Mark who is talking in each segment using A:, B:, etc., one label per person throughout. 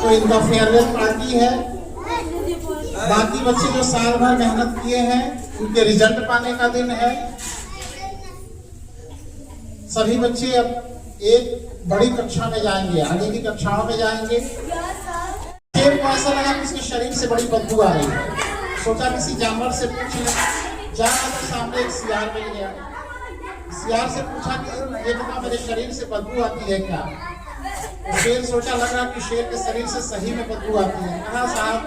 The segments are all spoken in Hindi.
A: तो इनका फेयरवेल पार्टी है। बाकी बच्चे जो साल भर मेहनत किए हैं उनके रिजल्ट पाने का दिन है। सभी बच्चे अब एक बड़ी कक्षा में जाएंगे, आगे की कक्षाओं में जाएंगे। शेर को ऐसा लगा कि उसके शरीर से बड़ी बदबू आ रही है। सोचा किसी जानवर से पूछ ले। जाना तो सामने एक सियार मिल गया। सियार से पूछा कि ये बता मेरे शरीर से बदबू आती है क्या? शेर सोचा लग रहा कि शेर के शरीर से सही में बदबू आती है। कहा साहब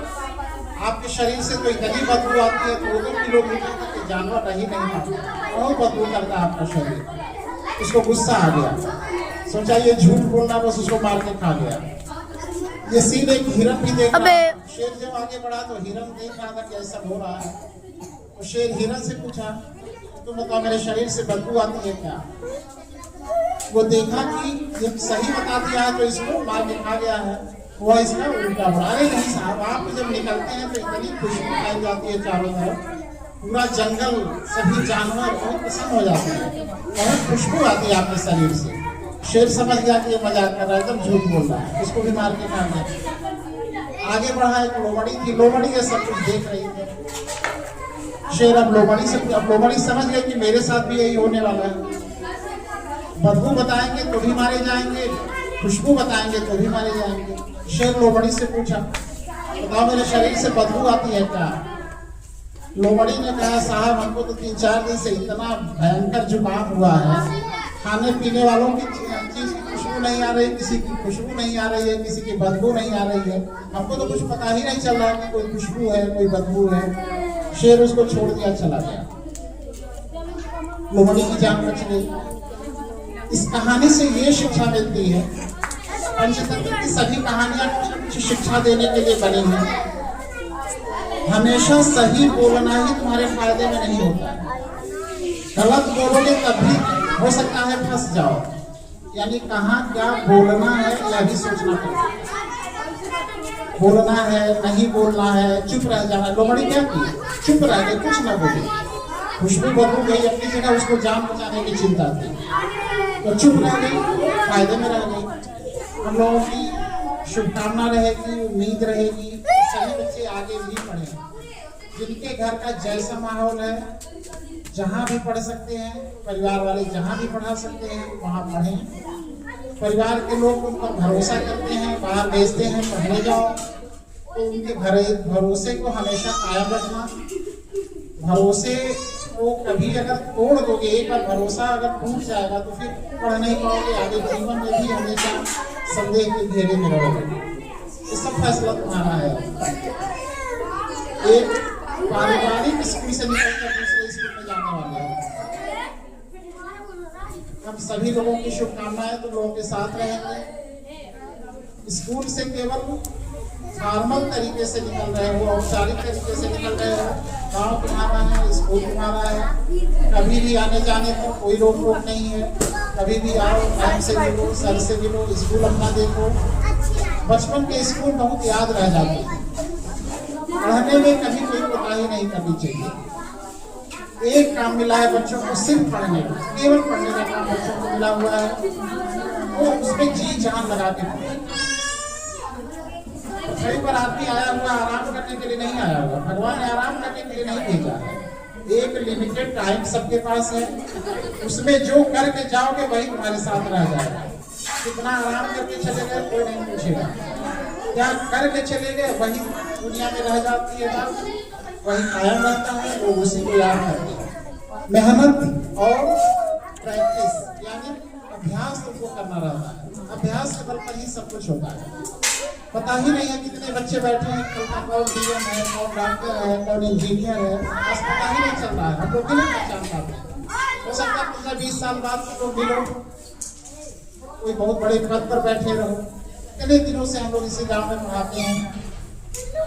A: आपके शरीर से तो इतनी बदबू आती है 2-2 किलोमीटर तक के जानवर रही नहीं पाते। बहुत बदबू करता है आपका शरीर। उसको गुस्सा आ गया। सोचा ये झूठ बोलना, बस उसको मार के खा गया। ये सीधे एक हिरन भी देखा। शेर जब आगे बढ़ा तो हिरन देख रहा था कि ऐसा हो रहा है। तो शेर हिरन से पूछा तुम बताओ मेरे शरीर से बदबू आती है क्या? वो देखा कि ये सही बता दिया है तो इसको मार के खा गया है। वह इसका उल्टा बढ़ा। अरे नहीं साहब, आप जब निकलते हैं तो इतनी खुशबू पाई जाती है चारों तरफ, पूरा जंगल सभी जानवर बहुत पसंद हो जाते हैं, बहुत खुशबू आती है आपके शरीर से। शेर समझ गया कि ये मजाक कर रहा है, एकदम झूठ बोल रहा है। उसको भी मार के खा गया। आगे बढ़ा एक लोमड़ी थी। लोमड़ी ये सब कुछ देख रही थी। शेर अब लोमड़ी समझ गए कि मेरे साथ भी यही होने वाला है। बदबू बताएंगे तो भी मारे जाएंगे, खुशबू बताएंगे तो भी मारे जाएंगे। शेर लोमड़ी से पूछा बताओ मेरे शरीर से बदबू आती है क्या? लोमड़ी ने कहा साहब हमको तो 3-4 दिन से इतना भयंकर जुकाम हुआ है, खाने पीने वालों की चीज की खुशबू नहीं आ रही, किसी की खुशबू नहीं आ रही है, किसी की बदबू नहीं आ रही है। हमको तो कुछ पता ही नहीं चल रहा कि कोई खुशबू है कोई बदबू है। शेर उसको छोड़ दिया, चला गया। लोमड़ी की जान बच गई। इस कहानी से ये शिक्षा मिलती है, पंचतंत्र की सभी कहानियां कुछ शिक्षा देने के लिए बनी हैं। हमेशा सही बोलना ही तुम्हारे फायदे में नहीं होता है। गलत बोलोगे तभी हो सकता है फंस जाओ। यानी कहाँ क्या बोलना है यह भी सोचना पड़ता है। बोलना है नहीं बोलना है, चुप रह जाना। लोमड़ी क्या की? चुप रह गई, कुछ ना बोली। खुशबू बदल गई अपनी जगह, उसको जान बचाने की चिंता थी तो चुप रह गई, फायदे में रह गई। हम लोगों की शुभकामना रहेगी, उम्मीद रहेगी सभी बच्चे आगे भी पढ़े, जिनके घर का जैसा माहौल है, जहाँ भी पढ़ सकते हैं, परिवार वाले जहाँ भी पढ़ा सकते हैं वहाँ पढ़ें। परिवार के लोग उन पर भरोसा करते हैं, बाहर भेजते हैं पढ़ने जाओ, तो उनके भरोसे को हमेशा कायम रखना। भरोसे को कभी अगर तोड़ दोगे, एक बार भरोसा अगर टूट जाएगा तो फिर पढ़ नहीं पाओगे, आगे जीवन में भी हमेशा संदेह के घेरे में रहोगे। ये सब फैसला तुम्हारा है। एक पारिवारिक स्कूल से निकलकर दूसरे स्कूल में जाने वाले हैं। हम सभी लोगों की शुभकामनाएं तो लोगों के साथ रहेंगे। स्कूल से केवल फॉर्मल तरीके से निकल रहे हो, औपचारिक तरीके से निकल रहे हो, गाँव तुम्हारा है, स्कूल तुम्हारा है, कभी भी आने जाने पर कोई रोक टोक नहीं है। कभी भी आओ, टाइम से मिलो, सर से मिलो, स्कूल अपना देखो। बचपन के स्कूल बहुत याद रह जाते हैं। पढ़ने में कभी कोई कोताही नहीं करनी चाहिए। एक काम मिला है बच्चों को, सिर्फ पढ़ने का, केवल पढ़ने का काम बच्चों को मिला हुआ है, वो उसमें जी जान लगा के पढ़े। कई बार आदमी आया हुआ आराम करने के लिए नहीं आया हुआ, भगवान ने आराम करने के लिए नहीं भेजा है। एक लिमिटेड टाइम सबके पास है, उसमें जो करके जाओगे वही तुम्हारे साथ रह जाएगा। कितना आराम करके चले गए कोई नहीं पूछेगा, क्या करके चले गए वही दुनिया में रह जाती है बात, वही कायम रहता है, लोग उसी को याद करते हैं। मेहनत और प्रैक्टिस यानी अभ्यास तुमको करना रहता है। अभ्यास के बल पर ही सब कुछ होता है। पता ही नहीं है कितने बच्चे बैठे हैं, कौन डीएम है, कौन डॉक्टर है, कौन इंजीनियर है, आज पता ही नहीं चल रहा है। हम लोग भी नहीं पहचान पाते। हो सकता है 15-20 साल बाद तो मिलो, कोई बहुत बड़े पद पर बैठे रहो। कितने दिनों से हम लोग इसी गांव में पढ़ाते हैं,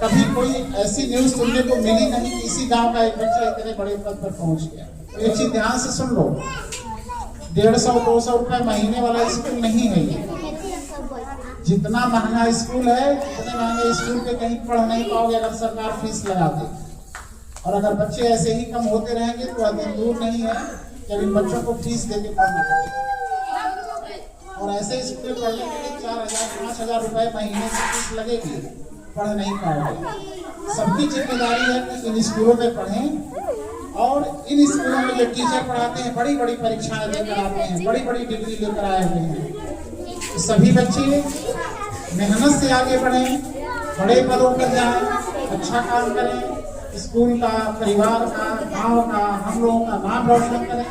A: कभी कोई ऐसी न्यूज सुनने को मिली नहीं कि इसी गांव का एक बच्चा इतने बड़े पद पर पहुंच गया। तो एक चीज ध्यान से सुन लो, 150-200 रुपए महीने वाला स्कूल नहीं है ये। जितना महंगा स्कूल है, उतने महंगे स्कूल पे कहीं पढ़ नहीं पाओगे अगर सरकार फीस लगा दे। और अगर बच्चे ऐसे ही कम होते रहेंगे तो अभी दूर नहीं है जब इन बच्चों को फीस देके पढ़ना पड़ेगा। और ऐसे स्कूल में पढ़ने के लिए 4,000-5,000 रुपए महीने की फीस लगेगी, पढ़ नहीं पाओगे। सबकी जिम्मेदारी है कि इन स्कूलों में पढ़ें और इन स्कूलों में जो टीचर पढ़ाते हैं बड़ी बड़ी परीक्षाएं लेकर आते हैं, बड़ी बड़ी डिग्री लेकर आए हुए हैं। तो सभी बच्चे मेहनत से आगे बढ़ें, बड़े पदों पर जाएं, अच्छा काम करें, स्कूल का, परिवार का, गांव का, हम लोगों का नाम रोशन करें।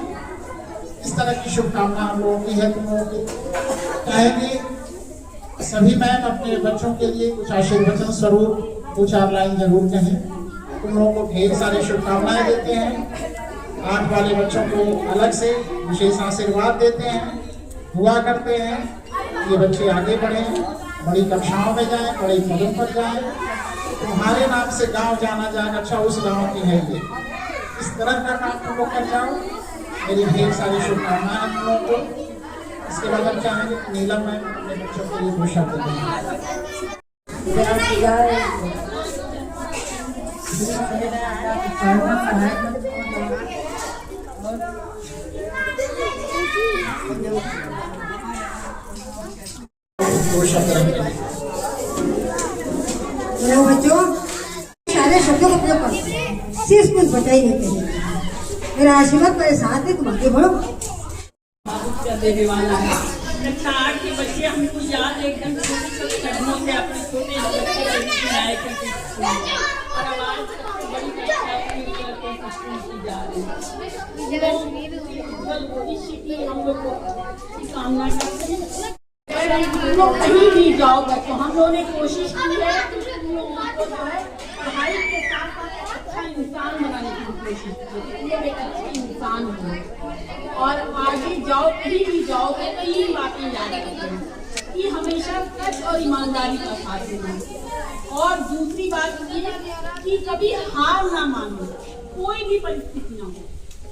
A: इस तरह की शुभकामना हम लोगों की है। तुम लोगों की कहेंगे सभी मैम अपने बच्चों के लिए कुछ आशीर्वचन स्वरूप 2-4 लाइन जरूर कहें। तुम लोगों को ढेर सारी शुभकामनाएं देते हैं। 8 वाले बच्चों को अलग से विशेष आशीर्वाद देते हैं, दुआ करते हैं ये बच्चे आगे बढ़ें, बड़ी कक्षाओं में जाएं, बड़े पदों पर जाएं, तुम्हारे नाम से गांव जाना जाएगा, अच्छा उस गांव की है ये। इस तरह का काम तुम लोग कर जाओ। मेरी ढेर सारी शुभकामनाएं हम लोगों को। इसके बाद हम चाहेंगे कि नीलम मैम अपने बच्चों के लिए 2 शब्द दें।
B: बच्चों सारे शब्दों का प्रयोग करते हैं, सिर्फ कुछ बचा ही नहीं करेंगे। मेरा आशीर्वाद मेरे साथ है, तुम आगे बढ़ो।
C: देने वाला है। कक्षा 8 के बच्चे हमको याद है एकदम छोटे कदमों से अपने छोटे बच्चे आए करते और आवाज सबसे बड़ी कक्षा की जा रही है। हम लोग को कामना करते हैं। तुम लोग कहीं भी जाओ बच्चों, हम लोगों ने कोशिश की है तुम लोगों को जो है पढ़ाई के साथ साथ अच्छा इंसान बनाने की कोशिश की। तुम लोग एक अच्छे इंसान हो और आगे जाओ, कहीं भी जाओ तो कई बातें याद रखें कि हमेशा सच और ईमानदारी का साथ देना। और दूसरी बात ये कि कभी हार ना मानो, कोई भी परिस्थिति ना हो,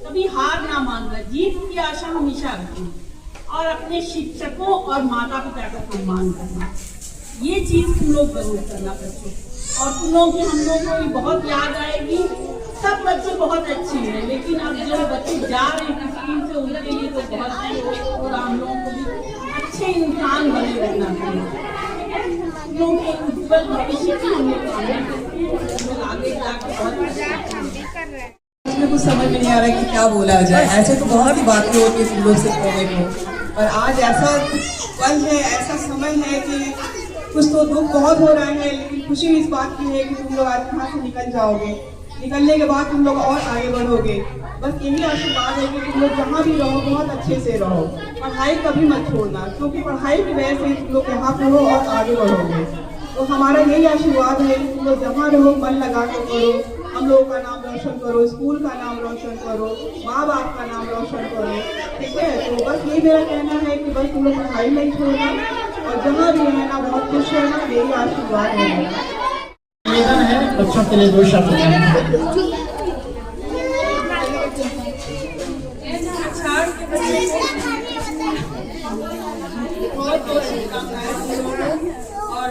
C: कभी हार ना मानना, जीत की आशा हमेशा रखना और अपने शिक्षकों और माता पिता का सम्मान करना। ये चीज तुम लोग जरूर करना बच्चों। और तुम लोगों की हम लोगों को भी बहुत याद आएगी। सब बच्चे बहुत अच्छे हैं, लेकिन अब जो बच्चे जा रहे हैं स्कूल से उनके लिए तो बहुत और हम लोगों को भी अच्छे इंसान बने रहना चाहिए। तुम लोगों के उज्जवल भविष्य की हम लोग आगे जाकर बहुत
D: मुझे कुछ समझ में नहीं आ रहा है कि क्या बोला जाए। ऐसे तो बहुत ही बातें होती है तुम लोग से कहने को, और आज ऐसा पल है, ऐसा समय है कि कुछ तो दुख बहुत हो रहा है, लेकिन खुशी इस बात की है कि तुम लोग आज यहाँ से निकल जाओगे। निकलने के बाद तुम लोग और आगे बढ़ोगे। बस यही आशीर्वाद है कि तुम लोग जहाँ भी रहो बहुत अच्छे से रहो, पढ़ाई कभी मत छोड़ना, क्योंकि पढ़ाई की वजह से तुम लोग यहाँ पे हो और आगे बढ़ोगे। तो हमारा यही आशीर्वाद है कि तुम लोग जहाँ रहो मन लगा कर करो, हम लोगों का नाम रोशन करो, स्कूल का नाम रोशन करो, माँ बाप का नाम रोशन करो, ठीक है। तो बस यही मेरा कहना है कि बस तुम लोग पढ़ाई नहीं छोड़ना और जहाँ भी रहना बहुत खुश रहना, यही आशीर्वाद है।
A: निवेदन है बच्चों के लिए 2 शब्द
C: और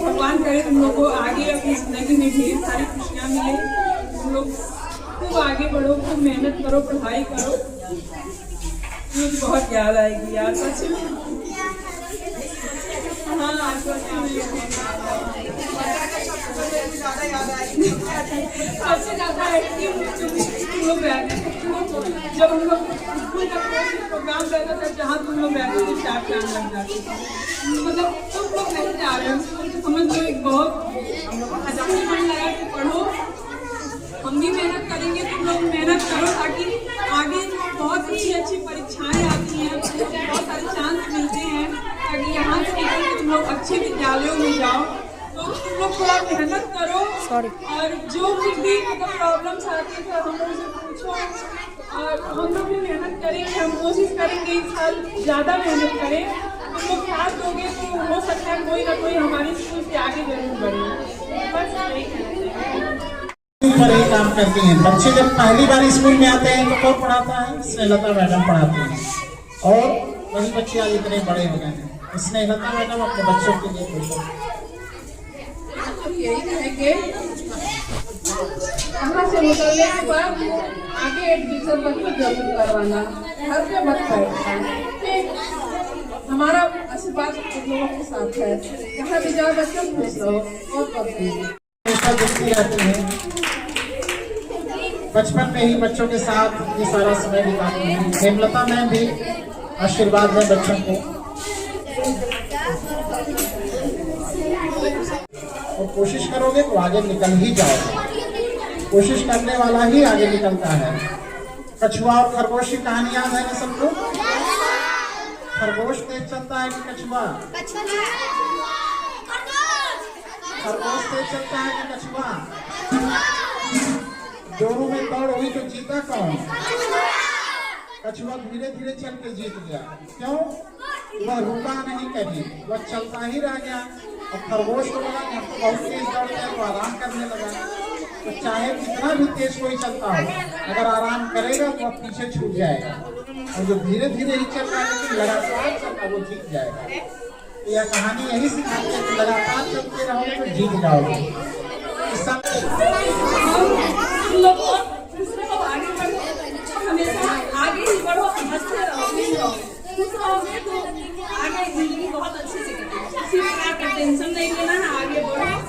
C: भगवान करे तुम लोग को आगे अपनी जिंदगी में ढेर सारी खुशियाँ मिले। तुम लोग खूब आगे बढ़ो, खूब मेहनत करो, पढ़ाई करो। मुझे बहुत याद आएगी यार, सच में। हाँ सबसे ज्यादा तुम लोग जब हम लोग स्कूल का प्रोग्राम रहता था जहाँ तुम लोग बैठे थे 4 चांद लग जाते थे। मतलब तुम लोग नहीं जा रहे हो, समझ लो एक बहुत अच्छा मन लगा कि पढ़ो, हम भी मेहनत करेंगे, तुम लोग मेहनत करो ताकि आगे बहुत ही अच्छी परीक्षाएं आती हैं, बहुत सारे चांस मिलते हैं ताकि यहाँ से निकल के तुम लोग अच्छे विद्यालयों में जाओ। तो तुम लोग थोड़ा मेहनत करो और जो कुछ भी मतलब प्रॉब्लम्स आती है हम लोग से पूछो और हम लोग भी मेहनत करेंगे। हम कोशिश करेंगे इस साल ज़्यादा मेहनत करें। तुम लोग साथ दोगे तो हो सकता है कोई ना कोई हमारे स्कूल से आगे जरूर बढ़े। बस यही
A: पर ही काम करती हैं। बच्चे जब पहली बार स्कूल में आते हैं तो कौन पढ़ाता है? स्नेहलता मैडम पढ़ाती हैं और वही बच्चे आज इतने बड़े हो गए हैं। स्नेहलता मैडम अपने बच्चों के लिए
C: यही कहेंगे यहाँ से निकलने के बाद आगे एडमिशन बच्चों जरूर करवाना, घर पे मत बैठना।
D: हमारा आशीर्वाद तुम लोगों के साथ है। जहाँ भी जाओ बच्चों खुश रहो। बहुत बहुत
A: हमेशा जुड़ती रहती है। बचपन में ही बच्चों के साथ ये सारा समय बिताती हैं। हेमलता मैम भी आशीर्वाद दें बच्चों को, और कोशिश करोगे तो आगे निकल ही जाओगे। कोशिश करने वाला ही आगे निकलता है। कछुआ और खरगोश की कहानी याद है ना सबको? खरगोश तेज चलता है कि कछुआ? खरगोश तेज चलता है कि कछुआ? दोनों में दौड़ हुई तो जीता कौन? कछुआ धीरे धीरे चल के जीत गया। क्यों? वह रुका नहीं कभी, वह चलता ही रह गया। और खरगोश को लगा कि तो बहुत तेज दौड़ते हैं, तो आराम करने लगा। तो चाहे कितना भी तेज कोई चलता हो, अगर आराम करेगा तो अब पीछे छूट जाएगा। और जो धीरे धीरे ही चल रहा है लेकिन लगातार चल रहा, वो जीत जाएगा। यह कहानी यही सिखाती है कि लगातार चलते रहोगे तो जीत जाओगे।
C: लोग दूसरे को आगे बढ़ो, हमेशा आगे ही बढ़ो, हंसते रहो, खुश रहोगे तो आगे जिंदगी बहुत अच्छे से कटेगी। किसी प्रकार का टेंशन नहीं लेना है, आगे बढ़ो।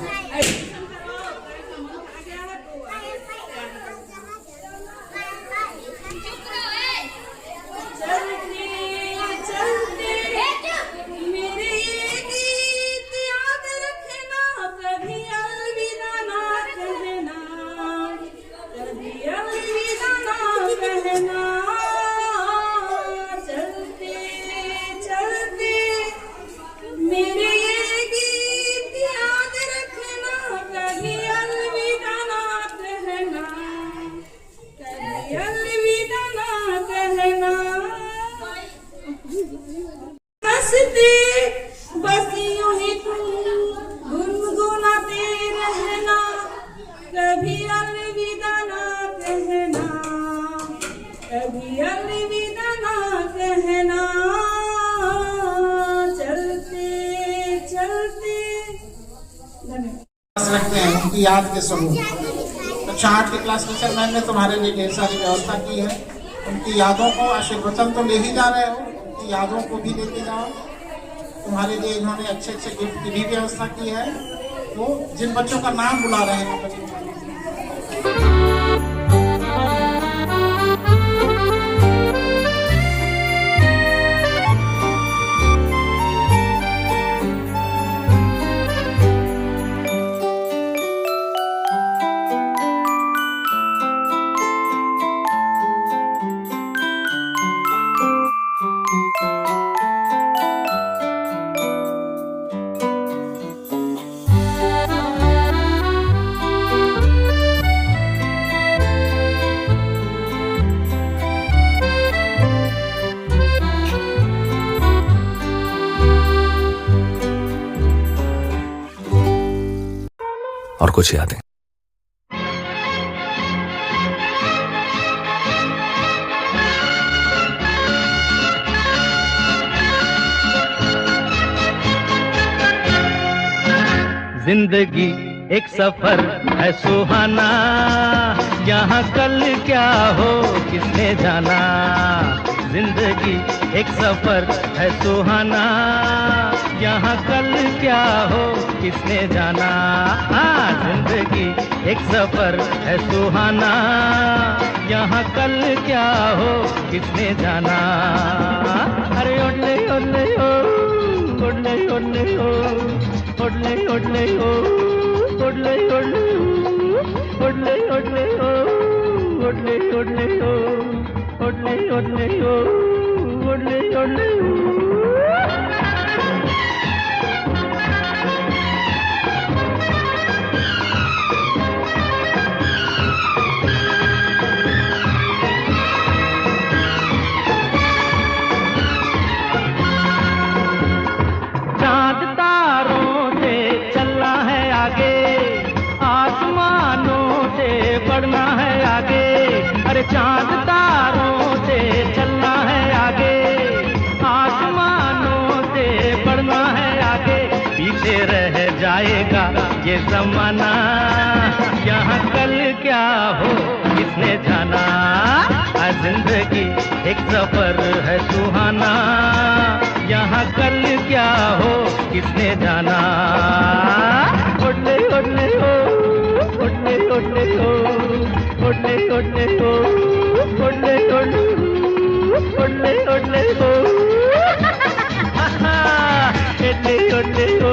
C: बस यूं ही तुम गुनगुनाते रहना, कभी अलविदा ना कहना, कभी अलविदा ना कहना। चलते चलते
A: रखते हैं उनकी याद के समूह। तो 4 की क्लास टीचर मैम ने तुम्हारे लिए ढेर सारी व्यवस्था की है। उनकी यादों को आशीर्वचन तो ले ही जा रहे हो, उनकी यादों को भी लेते जाओ। तुम्हारे लिए इन्होंने अच्छे अच्छे गिफ्ट की भी व्यवस्था की है। वो जिन बच्चों का नाम बुला रहे हैं
E: और कुछ यादें।
F: जिंदगी एक सफर है सुहाना, यहाँ कल क्या हो किसने जाना। जिंदगी एक सफर है सुहाना, यहाँ कल क्या हो किसने जाना। हाँ, जिंदगी एक सफर है सुहाना, यहाँ कल क्या हो किसने जाना। अरे ओले ओले ओ, ओले ओले ओ, ओले ओले ओ, ओले ओले ओ, ओले ओले ओ, ओले ओले ओ, ओले ओले ओ, ओले ओले ओ। बढ़ना है आगे, अरे चांद तारों से चलना है आगे, आसमानों से बढ़ना है आगे। पीछे रह जाएगा ये जमाना, यहाँ कल क्या हो किसने जाना। जिंदगी एक सफर है सुहाना, यहाँ कल क्या हो किसने जाना। ओले ओले हो, ओले ओले हो, ओले ओले हो, ओले ओले हो, ओले ओले हो, ओले ओले हो।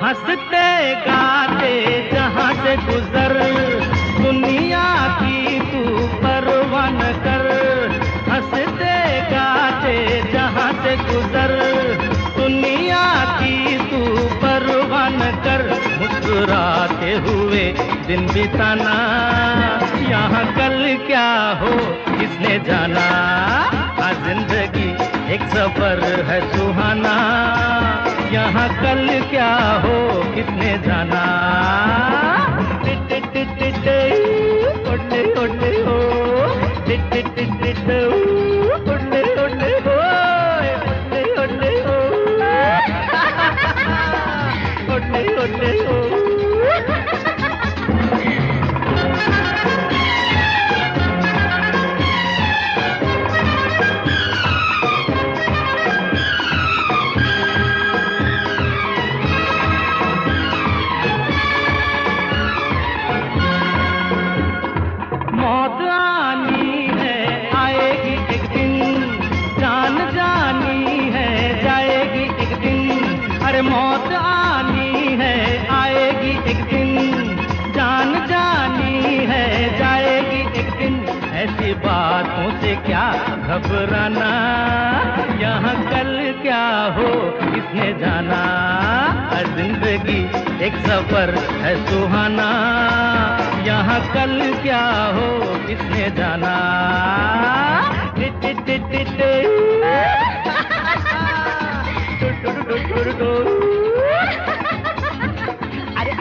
F: हंसते गाते जहाँ से गुजर दुनिया की तू परवाह न कर। हंसते गाते जहाँ से गुजर दुनिया की तू परवाह न कर। मुस्कुराते हुए दिन बिताना, यहाँ कल क्या हो किसने जाना। आज जिंदगी एक सफर है सुहाना, यहाँ कल क्या हो किसने जाना। ओले ओले हो, ओले ओले हो, ओले ओले हो, ओले ओले हो। मौत आनी है आएगी एक दिन, जान जानी है जाएगी एक दिन। अरे मौत आनी है आएगी एक दिन, जान जानी है जाएगी एक दिन। ऐसी बातों से क्या घबराना, यहाँ कल क्या हो किसने जाना। हर जिंदगी एक सफर है सुहाना, यहाँ कल क्या हो किसने जाना। अरे